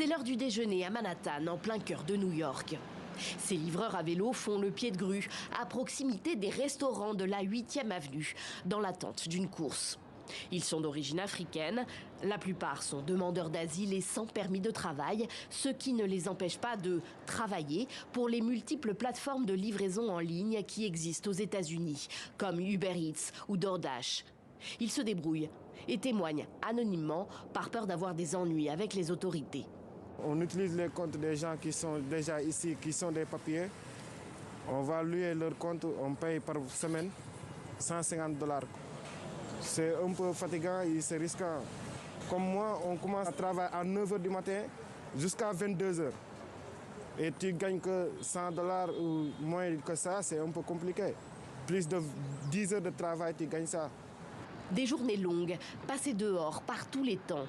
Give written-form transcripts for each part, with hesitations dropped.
C'est l'heure du déjeuner à Manhattan, en plein cœur de New York. Ces livreurs à vélo font le pied de grue, à proximité des restaurants de la 8e avenue, dans l'attente d'une course. Ils sont d'origine africaine, la plupart sont demandeurs d'asile et sans permis de travail, ce qui ne les empêche pas de travailler pour les multiples plateformes de livraison en ligne qui existent aux États-Unis, comme Uber Eats ou DoorDash. Ils se débrouillent et témoignent anonymement par peur d'avoir des ennuis avec les autorités. On utilise les comptes des gens qui sont déjà ici, qui sont des papiers. On va louer leur compte, on paye par semaine $150. C'est un peu fatigant et c'est risquant. Comme moi, on commence à travailler à 9 h du matin jusqu'à 22 h. Et tu gagnes que $100 ou moins que ça, c'est un peu compliqué. Plus de 10 heures de travail, tu gagnes ça. Des journées longues, passées dehors par tous les temps.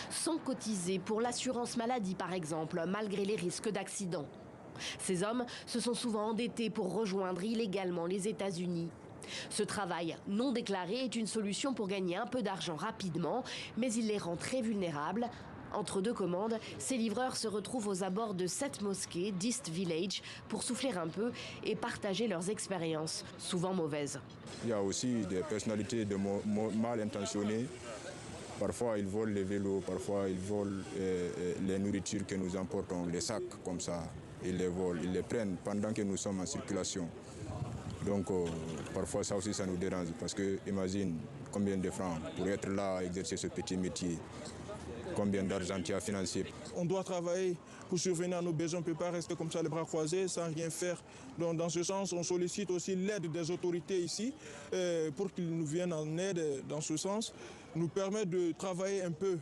Sans cotiser pour l'assurance maladie, par exemple, malgré les risques d'accident. Ces hommes se sont souvent endettés pour rejoindre illégalement les États-Unis. Ce travail non déclaré est une solution pour gagner un peu d'argent rapidement, mais il les rend très vulnérables. Entre deux commandes, ces livreurs se retrouvent aux abords de cette mosquée d'East Village pour souffler un peu et partager leurs expériences, souvent mauvaises. Il y a aussi des personnalités mal intentionnées. Parfois, ils volent les vélos, parfois, ils volent les nourritures que nous emportons, les sacs comme ça. Ils les volent, ils les prennent pendant que nous sommes en circulation. Donc, parfois, ça aussi, ça nous dérange. Parce que, imagine combien de francs pour être là, exercer ce petit métier. Combien d'argent tu as financé. On doit travailler pour survenir à nos besoins. On ne peut pas rester comme ça, les bras croisés, sans rien faire. Donc, dans ce sens, on sollicite aussi l'aide des autorités ici pour qu'ils nous viennent en aide dans ce sens, nous permettre de travailler un peu,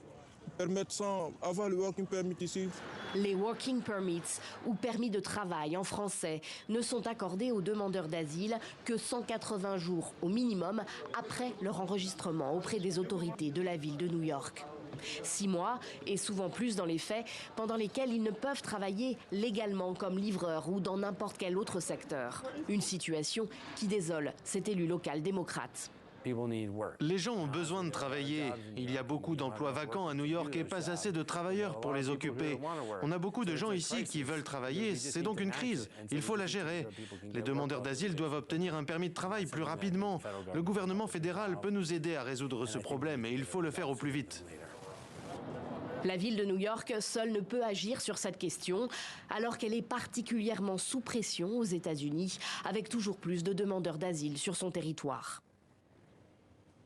permettre sans avoir le working permit ici. Les working permits, ou permis de travail en français, ne sont accordés aux demandeurs d'asile que 180 jours au minimum après leur enregistrement auprès des autorités de la ville de New York. 6 mois, et souvent plus dans les faits, pendant lesquels ils ne peuvent travailler légalement comme livreurs ou dans n'importe quel autre secteur. Une situation qui désole cet élu local démocrate. Les gens ont besoin de travailler. Il y a beaucoup d'emplois vacants à New York et pas assez de travailleurs pour les occuper. On a beaucoup de gens ici qui veulent travailler, c'est donc une crise. Il faut la gérer. Les demandeurs d'asile doivent obtenir un permis de travail plus rapidement. Le gouvernement fédéral peut nous aider à résoudre ce problème et il faut le faire au plus vite. La ville de New York seule ne peut agir sur cette question, alors qu'elle est particulièrement sous pression aux États-Unis, avec toujours plus de demandeurs d'asile sur son territoire.